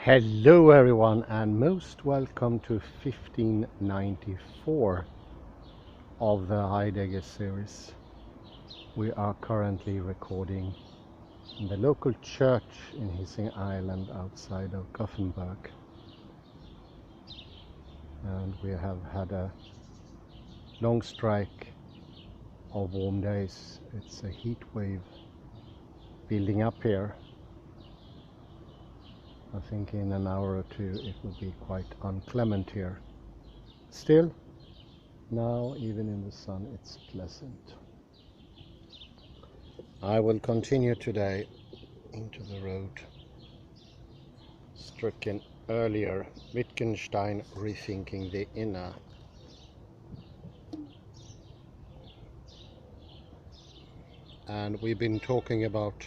Hello everyone and most welcome to 1594 of the Heidegger series. We are currently recording in the local church in Hisingen Island outside of Gothenburg. And we have had a long strike of warm days. It's a heat wave building up here. I think in an hour or two it will be quite inclement here. Still, now even in the sun it's pleasant. I will continue today into the road stricken earlier, Wittgenstein, Rethinking the Inner. And we've been talking about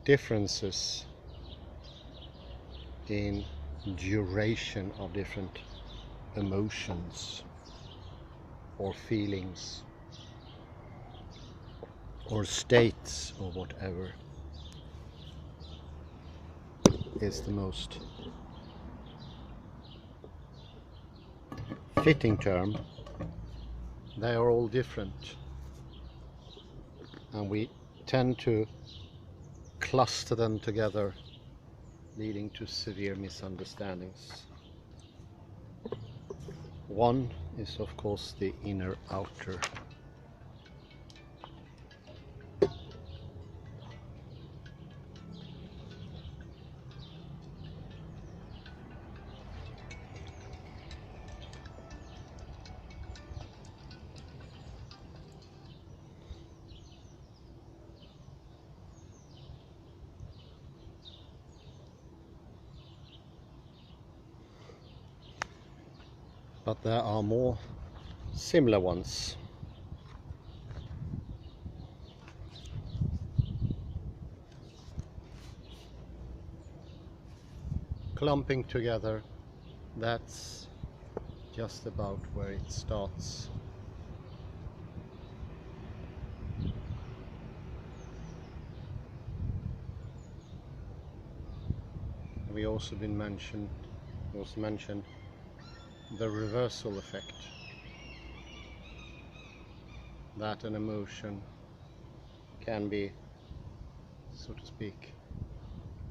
differences in duration of different emotions or feelings or states or whatever is the most fitting term. They are all different and we tend to cluster them together, leading to severe misunderstandings. One is of course the inner outer. But there are more similar ones. Clumping together, that's just about where it starts. We also mentioned the reversal effect, that an emotion can be, so to speak,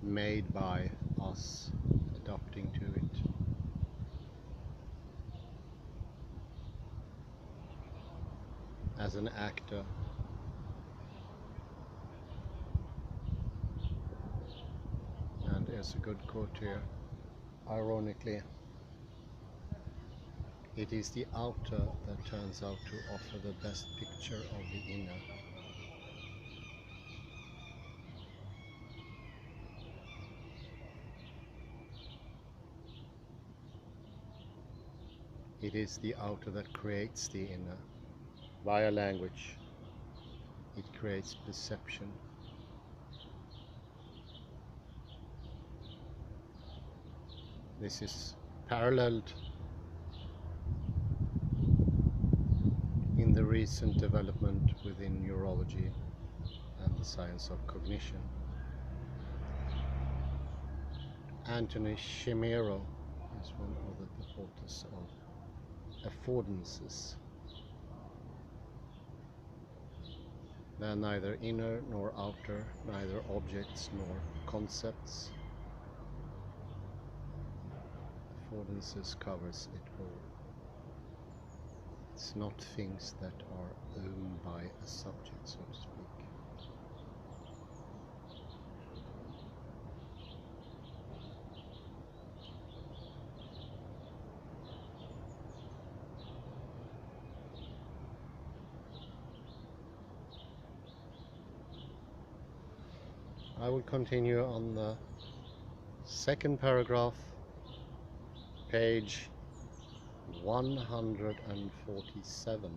made by us adapting to it. As an actor, and there's a good quote here, ironically, it is the outer that turns out to offer the best picture of the inner. It is the outer that creates the inner. Via language, it creates perception. This is paralleled in the recent development within neurology and the science of cognition. Anthony Chimero is one of the purporters of affordances. They are neither inner nor outer, neither objects nor concepts. Affordances covers it all. It's not things that are owned by a subject, so to speak. I will continue on the second paragraph, page 147.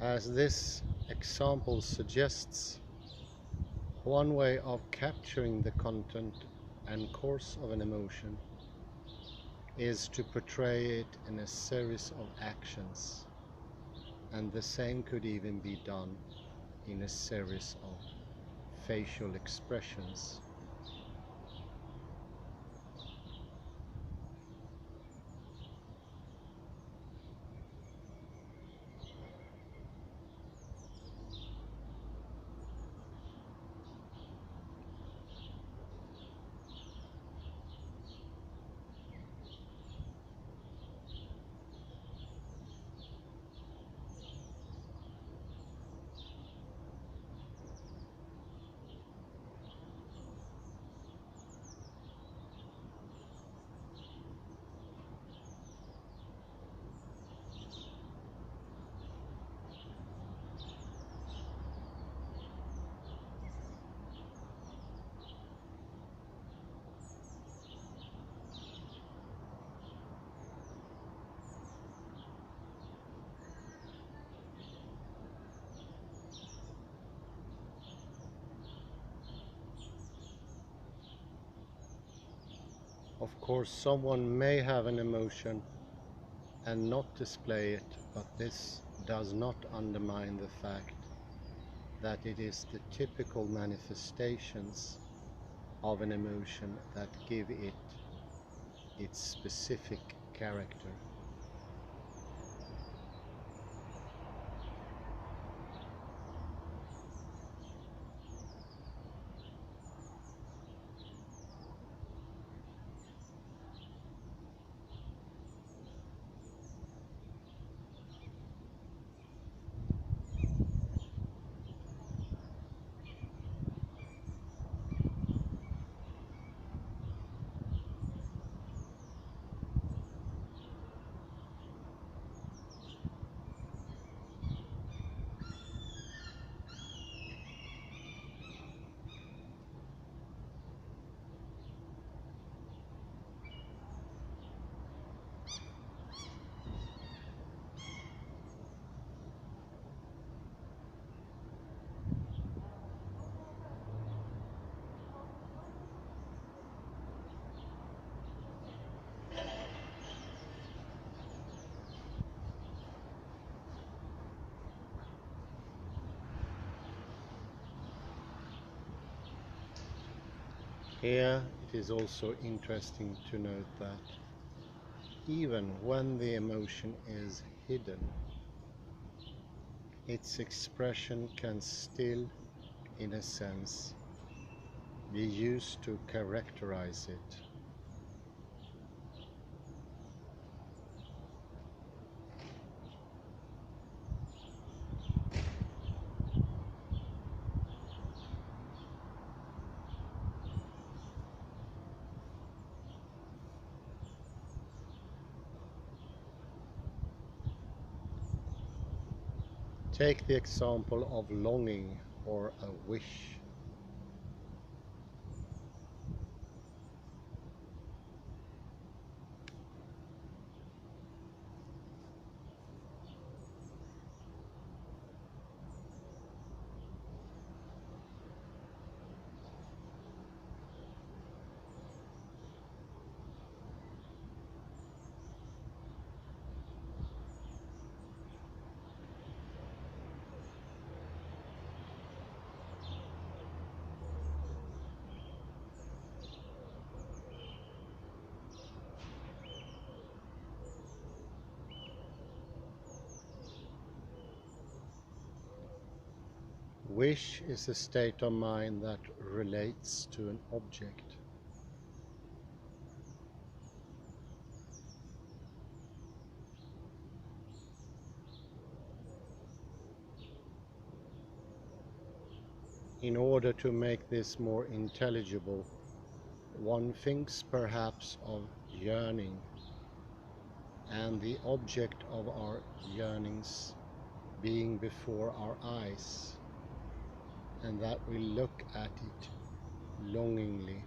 As this example suggests, one way of capturing the content and course of an emotion is to portray it in a series of actions, and the same could even be done in a series of facial expressions. Of course, someone may have an emotion and not display it, but this does not undermine the fact that it is the typical manifestations of an emotion that give it its specific character. Here it is also interesting to note that even when the emotion is hidden, its expression can still, in a sense, be used to characterize it. Take the example of longing or a wish. Wish is a state of mind that relates to an object. In order to make this more intelligible, one thinks perhaps of yearning and the object of our yearnings being before our eyes, and that we look at it longingly.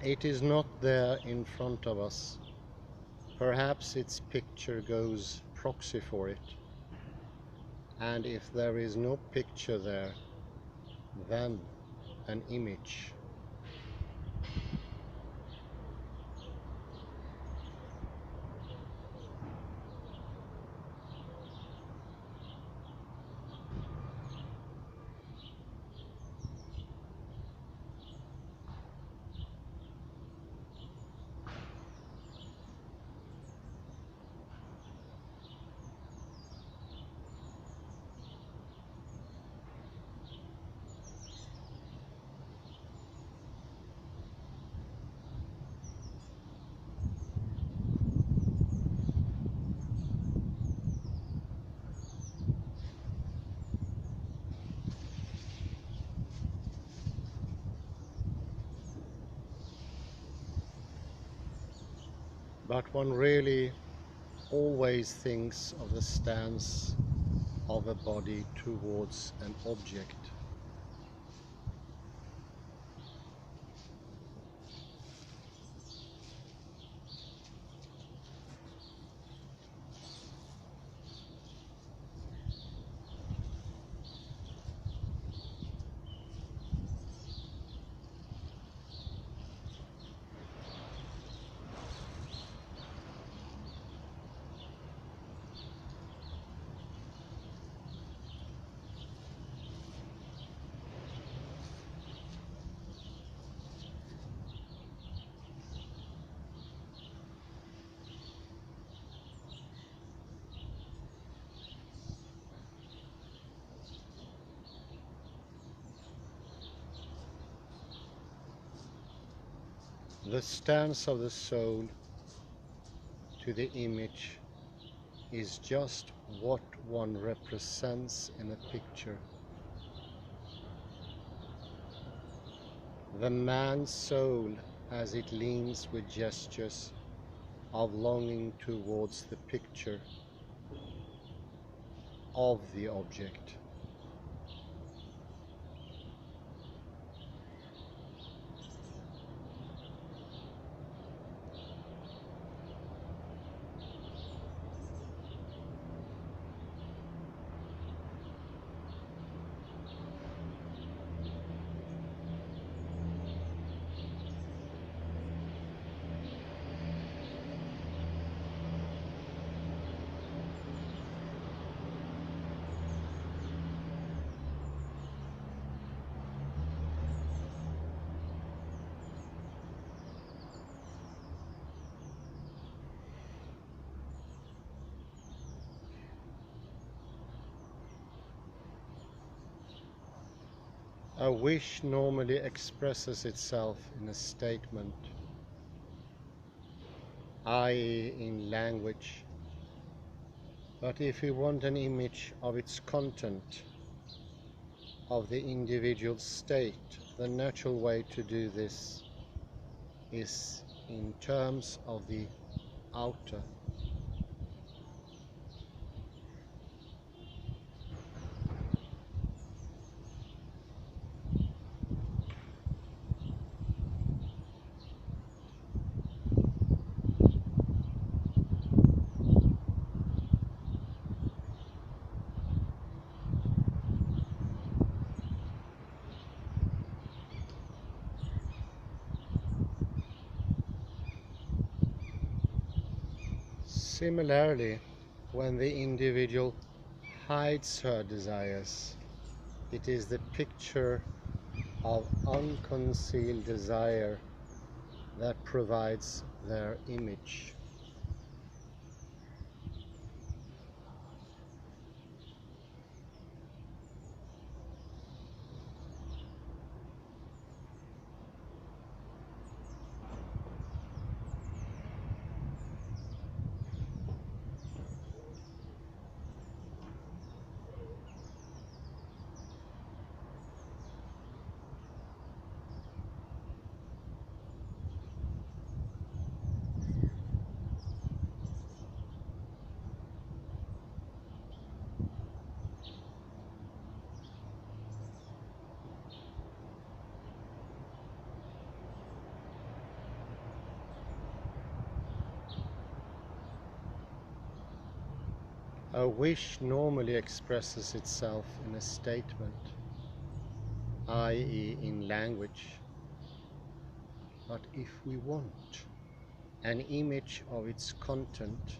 It is not there in front of us. Perhaps its picture goes proxy for it. And if there is no picture there, then an image. But one really always thinks of the stance of a body towards an object. The stance of the soul to the image is just what one represents in a picture. The man's soul as it leans with gestures of longing towards the picture of the object. A wish normally expresses itself in a statement, i.e. in language. But if we want an image of its content, of the individual state, the natural way to do this is in terms of the outer. Similarly, when the individual hides her desires, it is the picture of unconcealed desire that provides their image. A wish normally expresses itself in a statement, i.e. in language. But if we want an image of its content,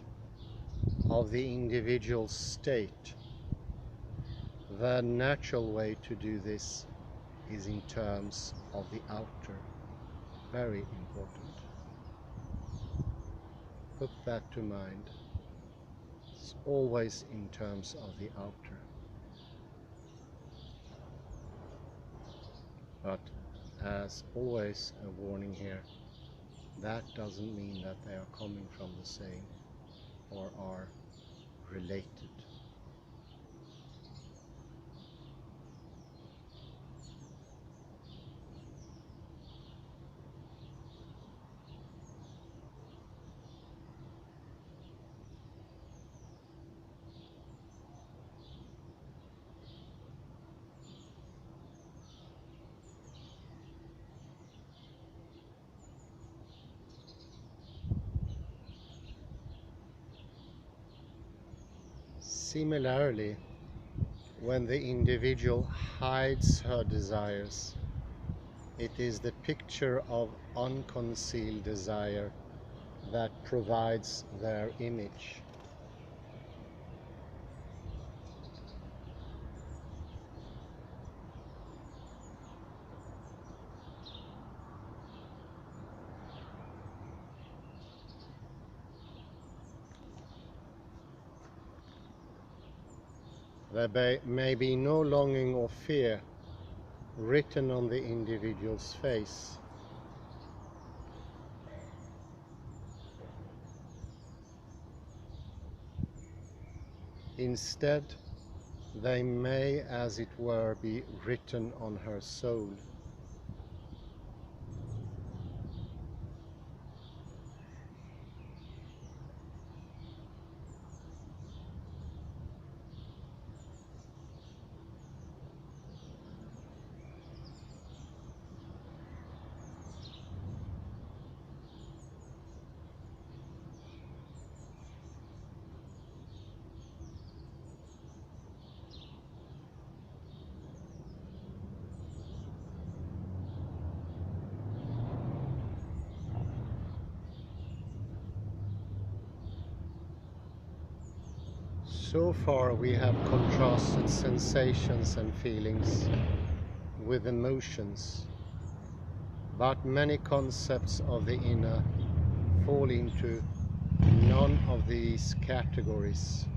of the individual state, the natural way to do this is in terms of the outer. Very important. Put that to mind. It's always in terms of the outer. But as always, a warning here, that doesn't mean that they are coming from the same or are related. Similarly, when the individual hides her desires, it is the picture of unconcealed desire that provides their image. There may be no longing or fear written on the individual's face. Instead, they may, as it were, be written on her soul. So far we have contrasted sensations and feelings with emotions, but many concepts of the inner fall into none of these categories.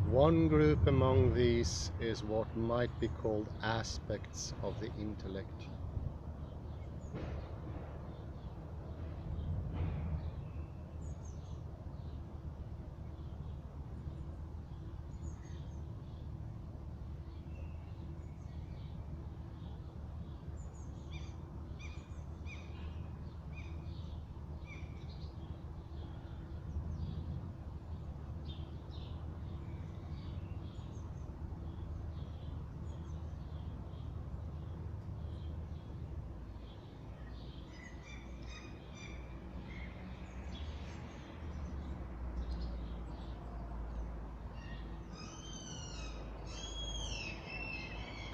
One group among these is what might be called aspects of the intellect.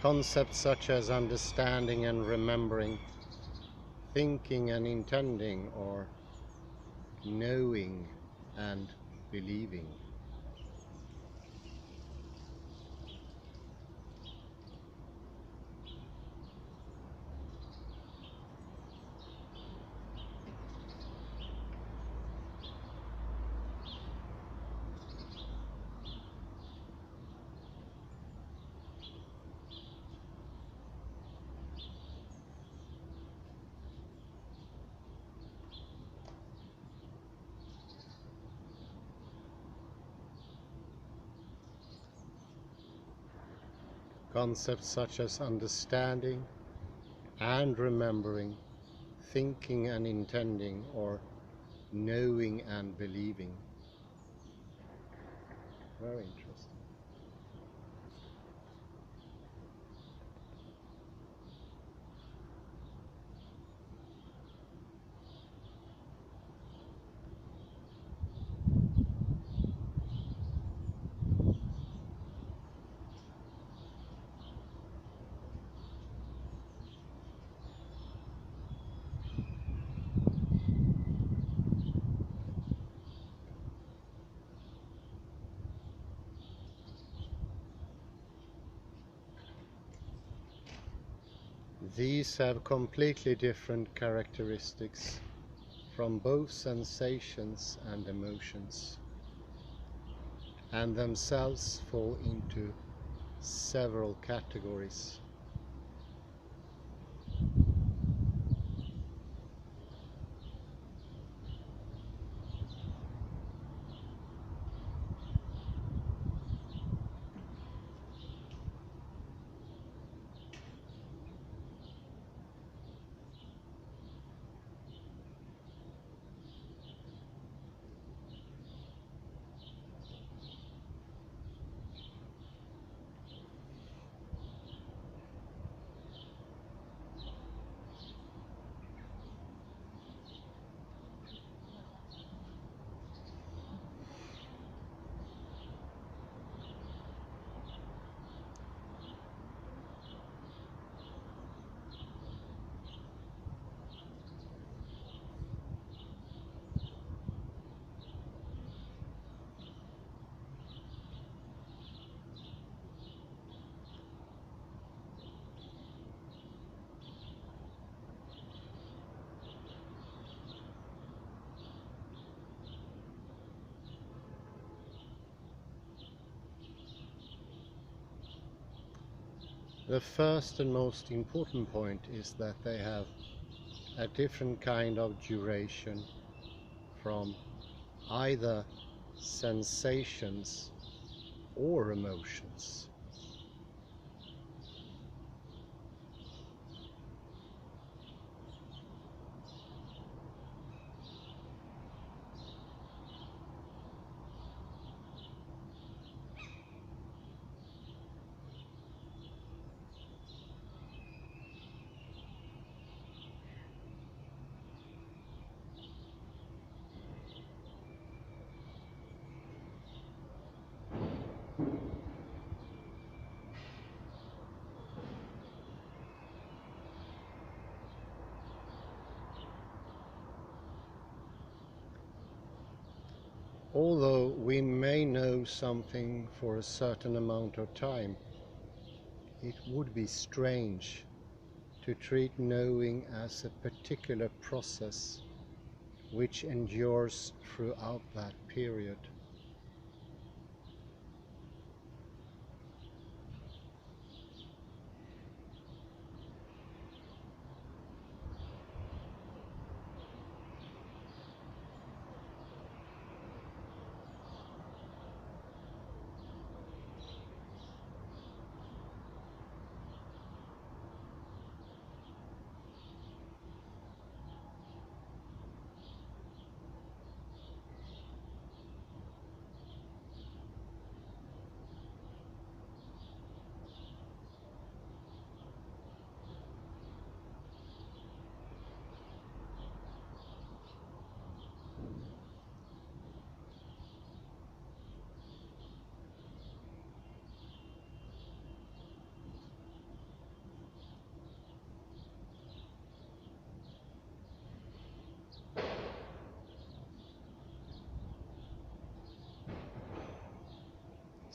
Concepts such as understanding and remembering, thinking and intending, or knowing and believing. Concepts such as understanding and remembering, thinking and intending, or knowing and believing. Very interesting. These have completely different characteristics from both sensations and emotions, and themselves fall into several categories. The first and most important point is that they have a different kind of duration from either sensations or emotions. Although we may know something for a certain amount of time, it would be strange to treat knowing as a particular process which endures throughout that period.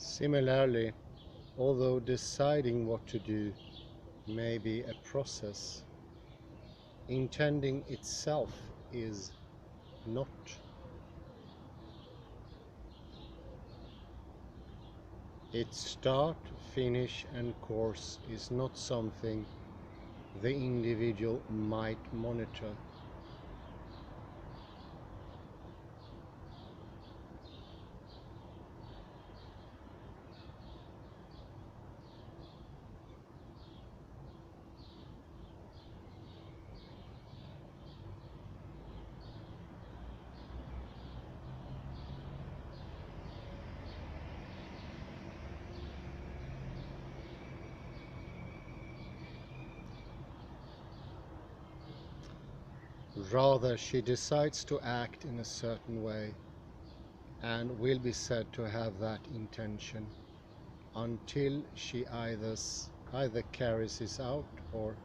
Similarly, although deciding what to do may be a process, intending itself is not. Its start, finish and course is not something the individual might monitor. Rather, she decides to act in a certain way and will be said to have that intention until she either carries it out or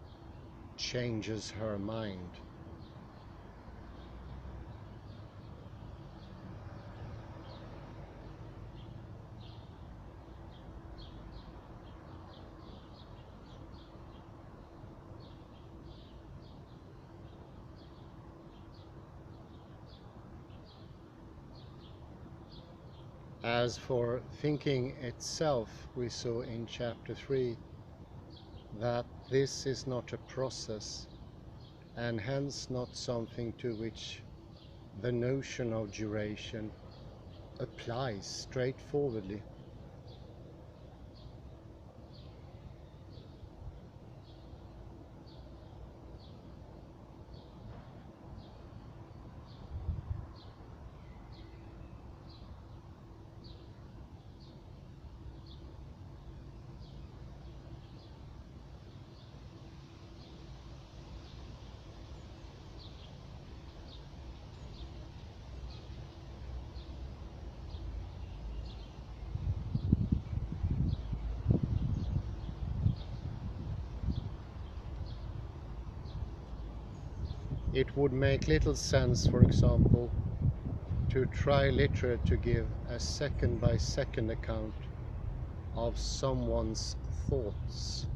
changes her mind. As for thinking itself, we saw in chapter 3 that this is not a process, and hence not something to which the notion of duration applies straightforwardly. It would make little sense, for example, to try literally to give a second-by-second account of someone's thoughts.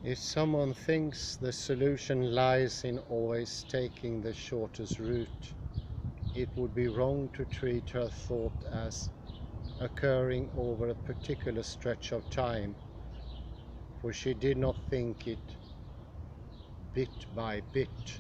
If someone thinks the solution lies in always taking the shortest route, it would be wrong to treat her thought as occurring over a particular stretch of time, for she did not think it bit by bit.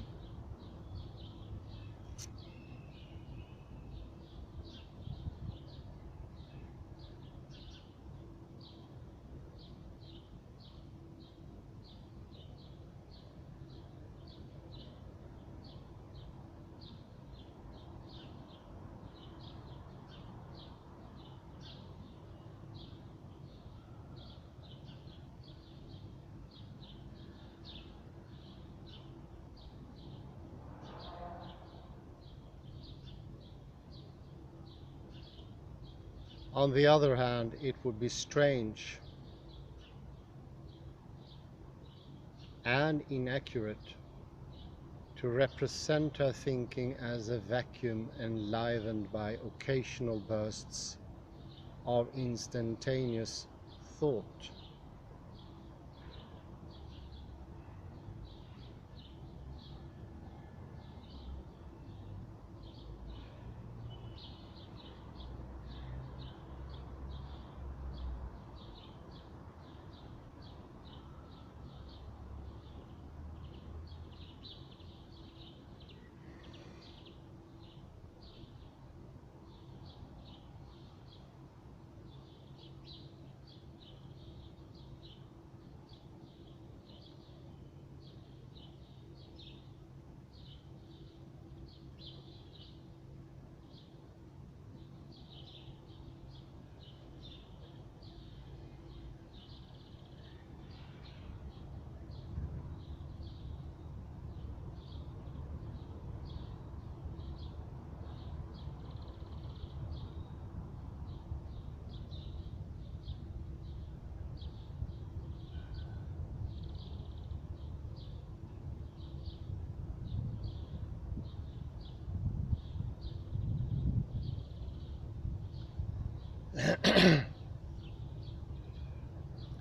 On the other hand, it would be strange and inaccurate to represent her thinking as a vacuum enlivened by occasional bursts of instantaneous thought.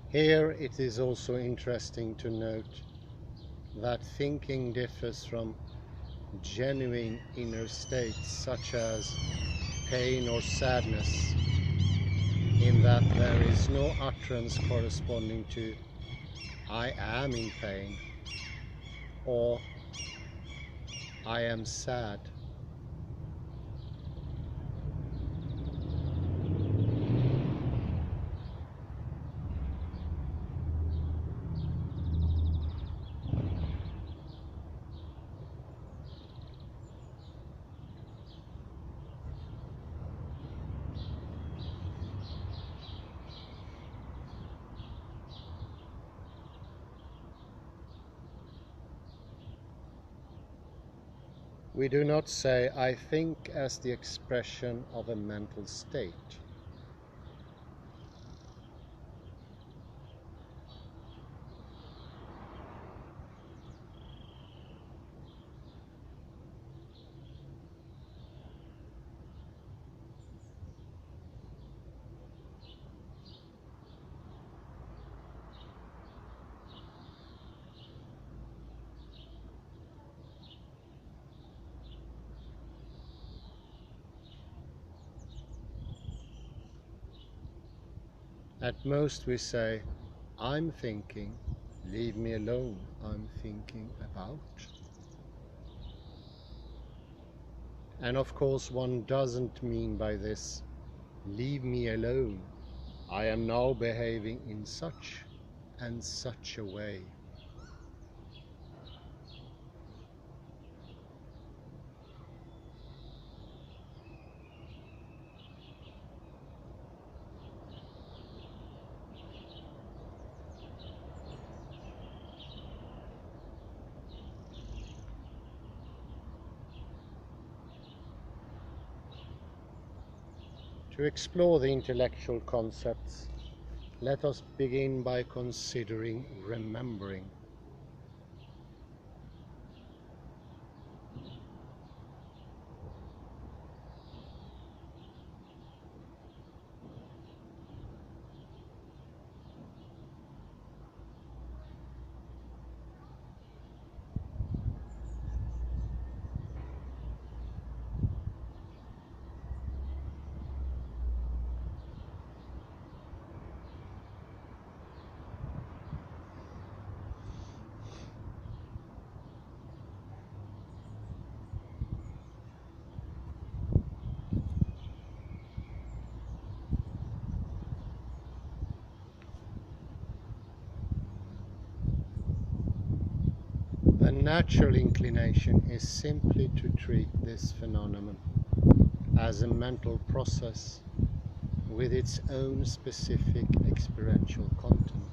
Here it is also interesting to note that thinking differs from genuine inner states such as pain or sadness in that there is no utterance corresponding to I am in pain or I am sad. We do not say I think as the expression of a mental state. At most we say, I'm thinking, leave me alone, I'm thinking about. And of course one doesn't mean by this, leave me alone, I am now behaving in such and such a way. To explore the intellectual concepts, let us begin by considering remembering. The natural inclination is simply to treat this phenomenon as a mental process with its own specific experiential content.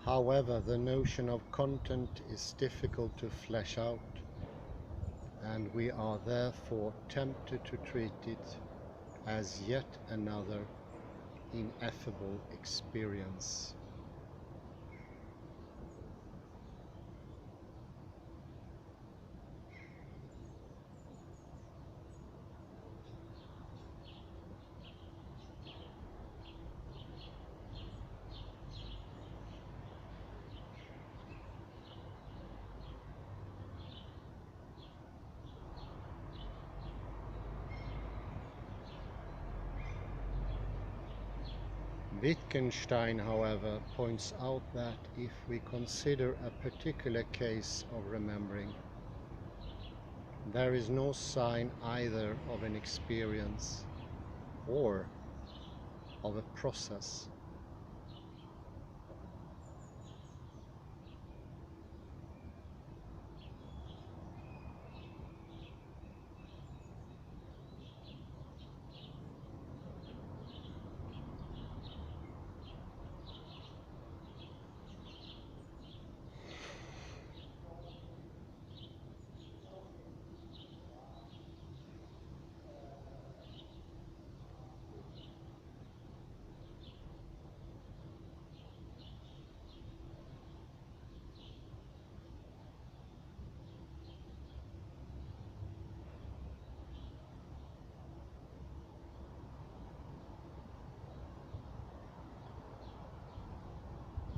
However, the notion of content is difficult to flesh out, and we are therefore tempted to treat it as yet another ineffable experience. Wittgenstein, however, points out that if we consider a particular case of remembering, there is no sign either of an experience or of a process.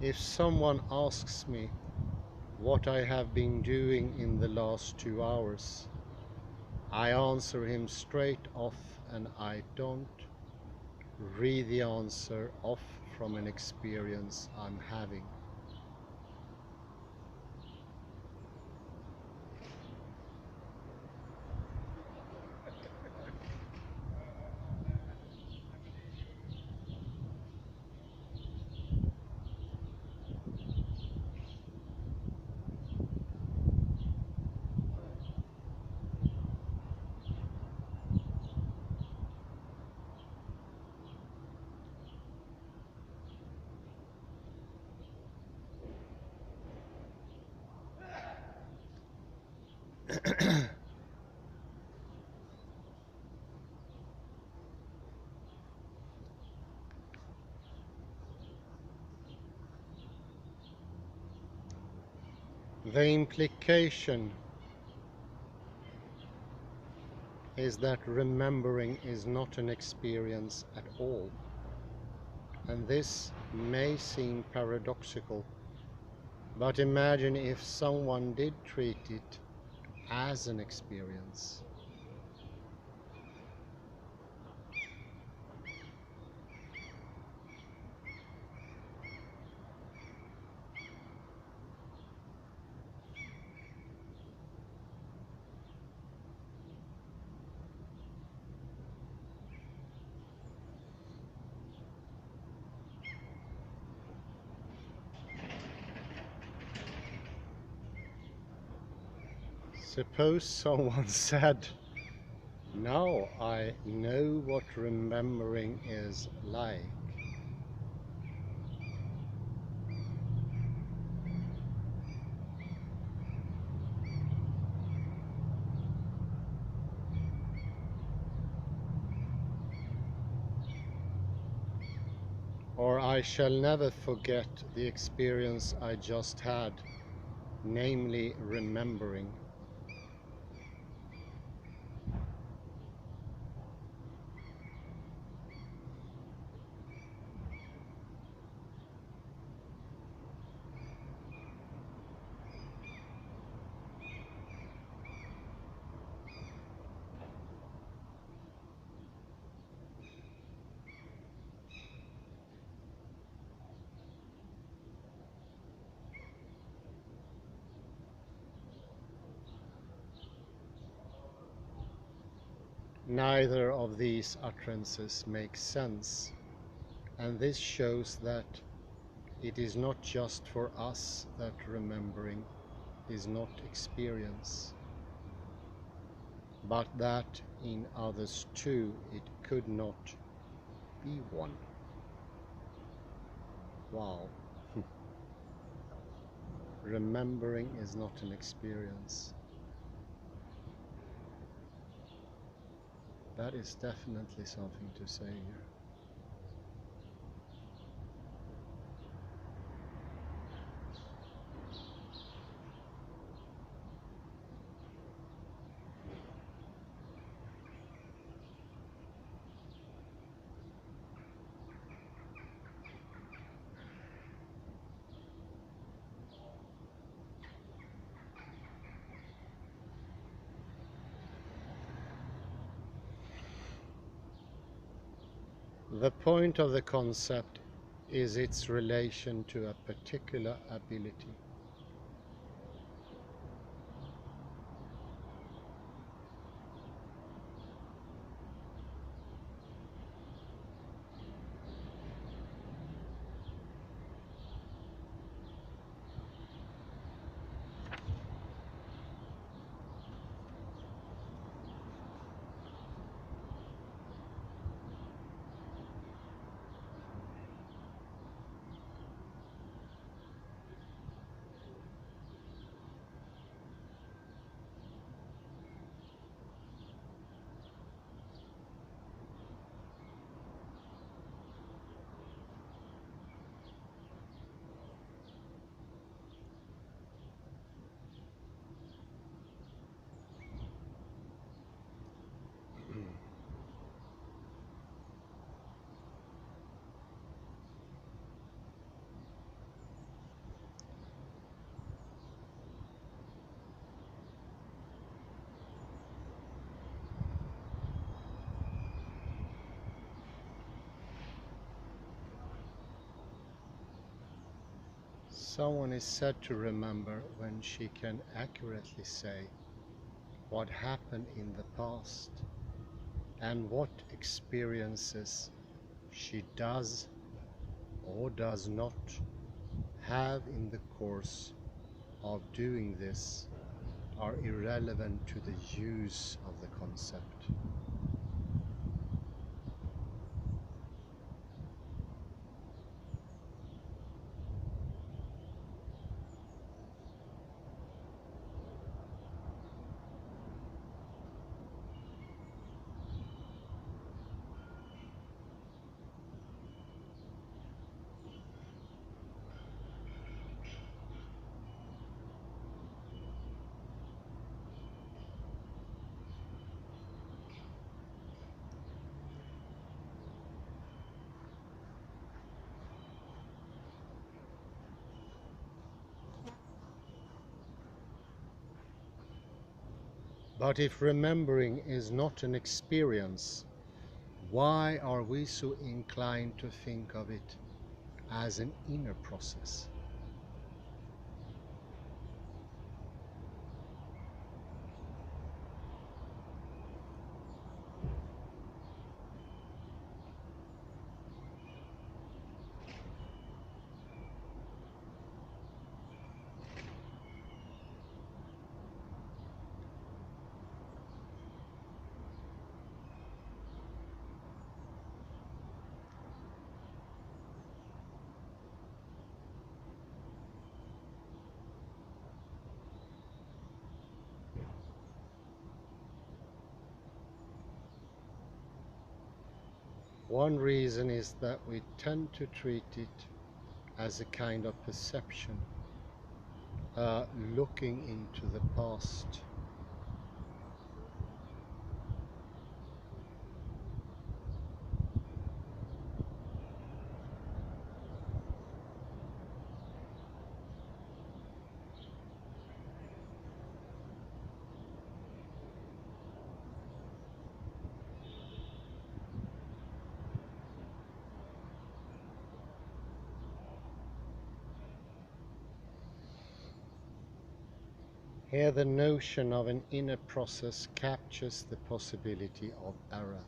If someone asks me what I have been doing in the last 2 hours, I answer him straight off, and I don't read the answer off from an experience I'm having. The implication is that remembering is not an experience at all, and this may seem paradoxical, but imagine if someone did treat it as an experience. Suppose someone said, "Now I know what remembering is like." Or, "I shall never forget the experience I just had, namely remembering." Neither of these utterances makes sense, and this shows that it is not just for us that remembering is not experience, but that in others too it could not be one. Wow. Remembering is not an experience. That is definitely something to say here. The point of the concept is its relation to a particular ability. Someone is said to remember when she can accurately say what happened in the past and what experiences she does or does not have in the course of doing this are irrelevant to the use of the concept. But if remembering is not an experience, why are we so inclined to think of it as an inner process? One reason is that we tend to treat it as a kind of perception, looking into the past. Here the notion of an inner process captures the possibility of error.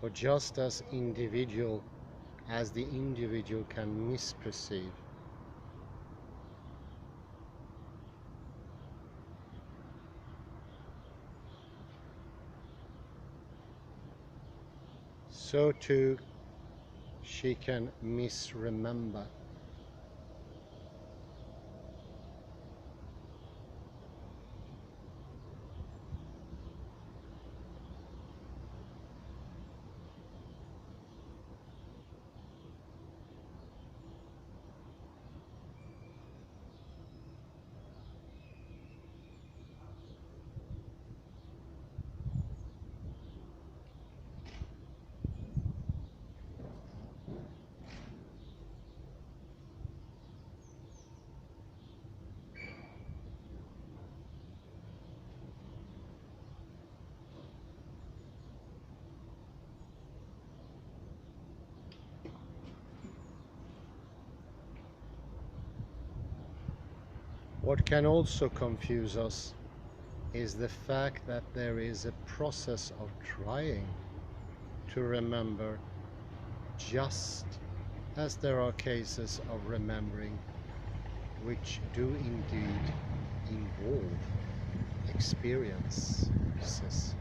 For just as the individual can misperceive, so too she can misremember. What can also confuse us is the fact that there is a process of trying to remember, just as there are cases of remembering which do indeed involve experiences.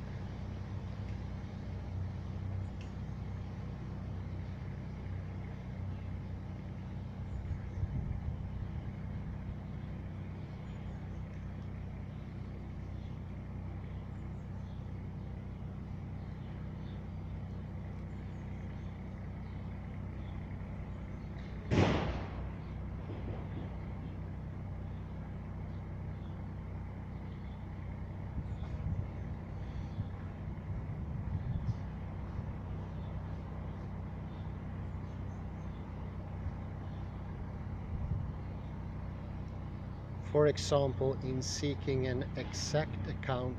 For example, in seeking an exact account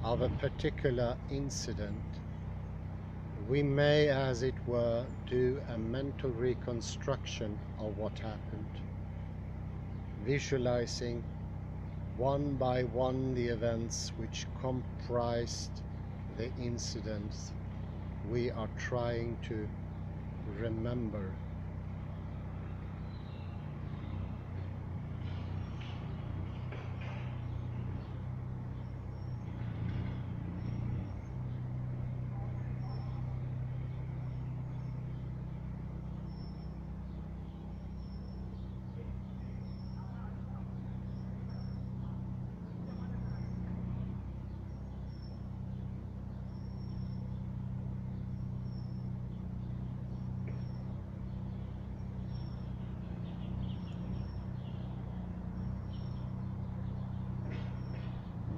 of a particular incident, we may, as it were, do a mental reconstruction of what happened, visualizing one by one the events which comprised the incidents we are trying to remember.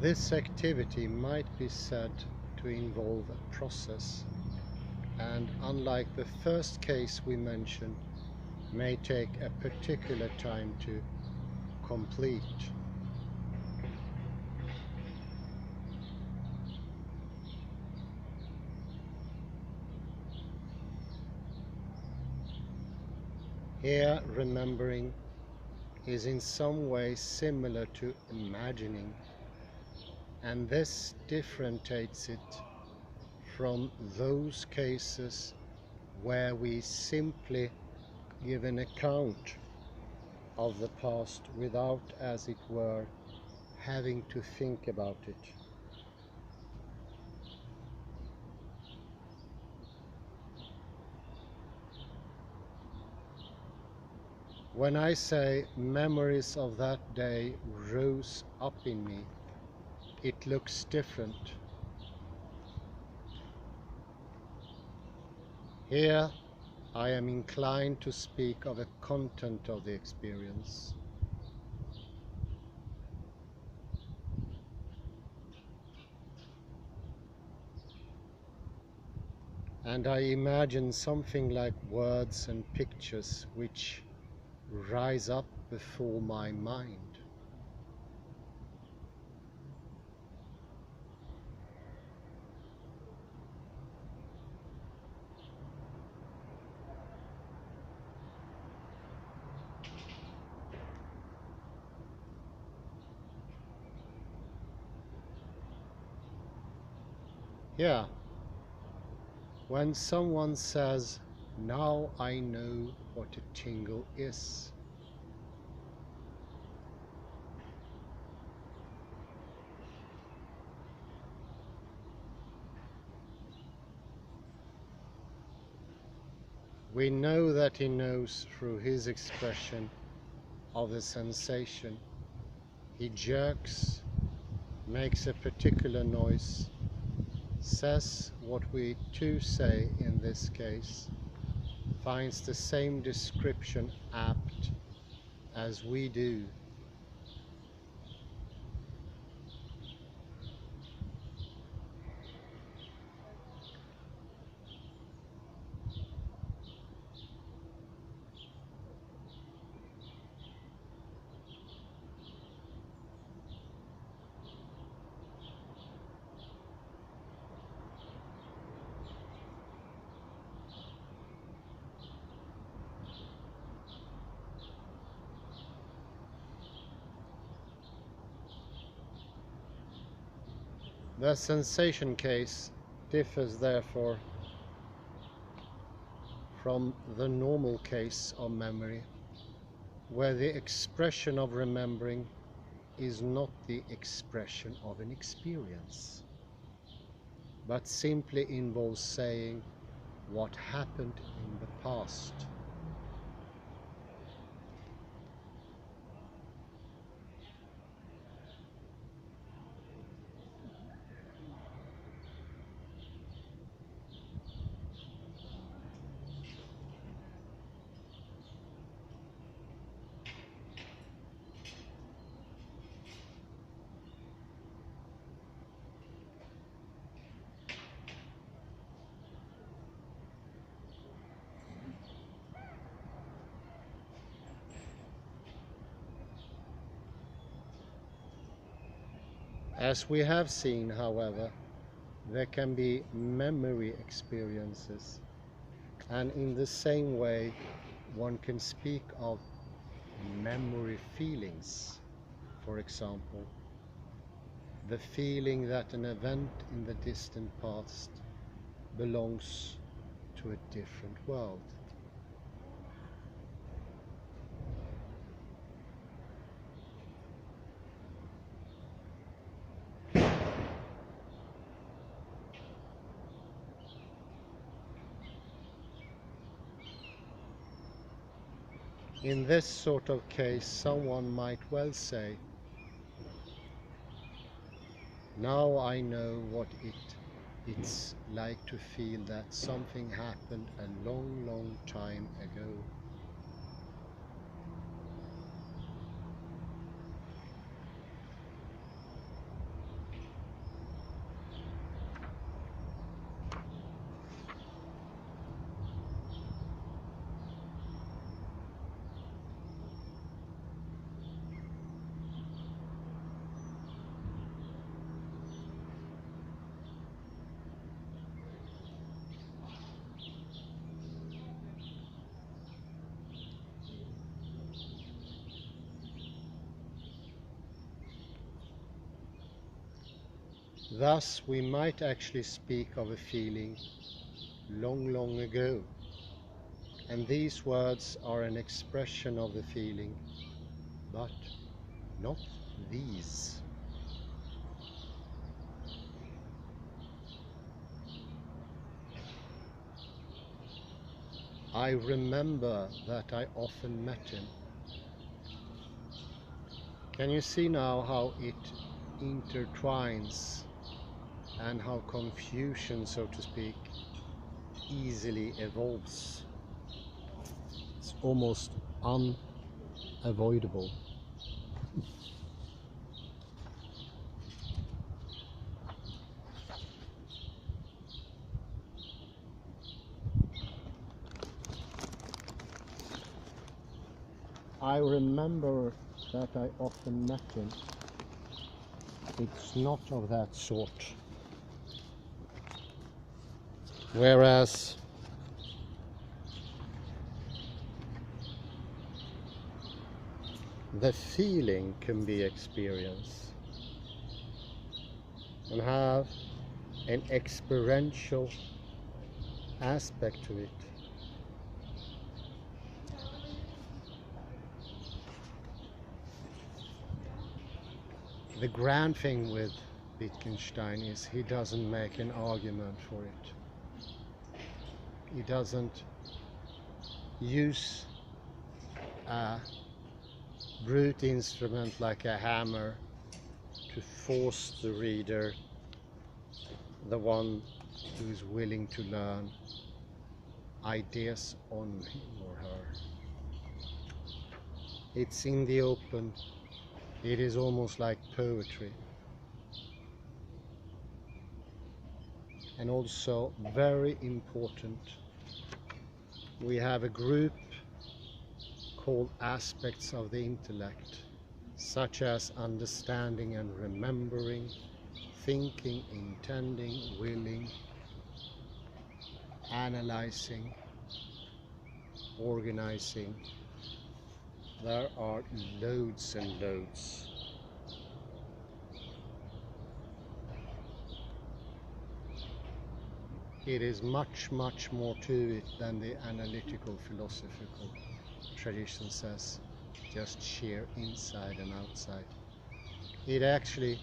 This activity might be said to involve a process, and unlike the first case we mentioned, may take a particular time to complete. Here, remembering is in some way similar to imagining, and this differentiates it from those cases where we simply give an account of the past without, as it were, having to think about it. When I say memories of that day rose up in me, it looks different. Here I am inclined to speak of a content of the experience. And I imagine something like words and pictures which rise up before my mind. Yeah, when someone says, "Now I know what a tingle is," we know that he knows through his expression of the sensation. He jerks, makes a particular noise, says what we too say in this case, finds the same description apt as we do. The sensation case differs therefore from the normal case of memory, where the expression of remembering is not the expression of an experience, but simply involves saying what happened in the past. As we have seen, however, there can be memory experiences, and in the same way one can speak of memory feelings. For example, the feeling that an event in the distant past belongs to a different world. In this sort of case, someone might well say, now I know what it's like to feel that something happened a long, long time ago. Thus, we might actually speak of a feeling long, long ago, and these words are an expression of the feeling, but not these. I remember that I often met him. Can you see now how it intertwines and how confusion, so to speak, easily evolves? It's almost unavoidable. I remember that I often met him. It's not of that sort. Whereas the feeling can be experienced and have an experiential aspect to it. The grand thing with Wittgenstein is he doesn't make an argument for it. He doesn't use a brute instrument like a hammer to force the reader, the one who is willing to learn, ideas on him or her. It's in the open. It is almost like poetry. And also, very important, we have a group called aspects of the intellect, such as understanding and remembering, thinking, intending, willing, analyzing, organizing. There are loads and loads. It is much, much more to it than the analytical philosophical tradition says, just sheer inside and outside. It actually,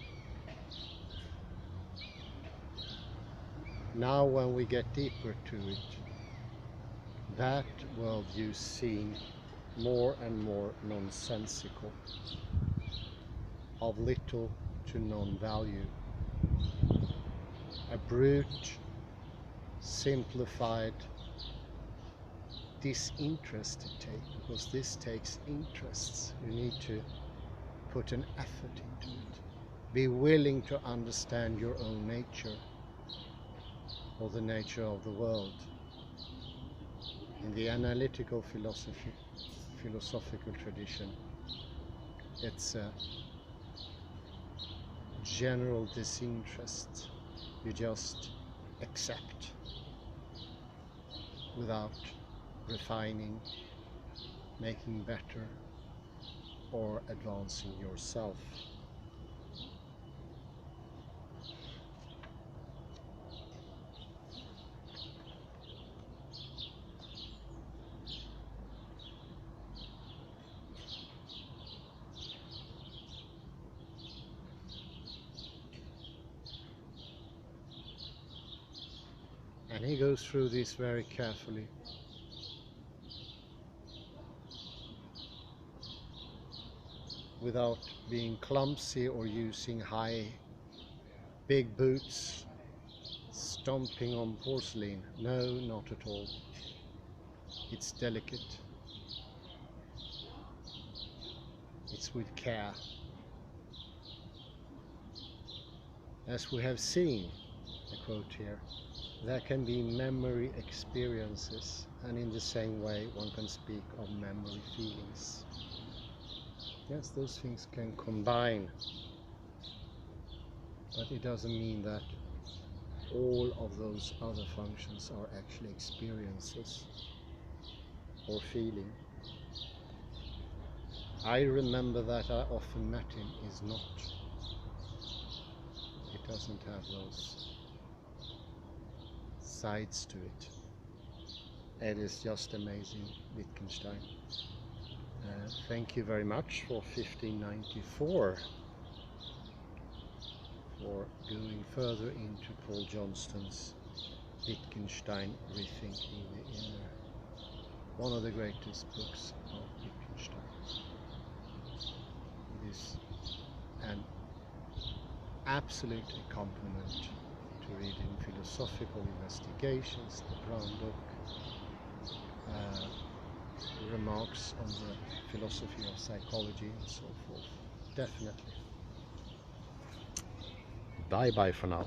now when we get deeper to it, that worldview seems more and more nonsensical, of little to non-value. A brute, simplified, disinterested take, because this takes interests. You need to put an effort into it. Be willing to understand your own nature, or the nature of the world. In the analytical philosophical tradition, it's general disinterest. You just accept without refining, making better, or advancing yourself. And he goes through this very carefully. Without being clumsy or using big boots, stomping on porcelain. No, not at all. It's delicate. It's with care. As we have seen, a quote here, there can be memory experiences, and in the same way one can speak of memory feelings. Yes, those things can combine, but it doesn't mean that all of those other functions are actually experiences or feeling. I remember that I often met him is not. It doesn't have those sides to it. It is just amazing, Wittgenstein. Thank you very much for 1594, for going further into Paul Johnston's Wittgenstein, Rethinking the Inner, one of the greatest books of Wittgenstein. It is an absolute accompaniment to reading philosophical investigations, the Brown Book, remarks on the philosophy of psychology and so forth. Definitely. Bye bye for now.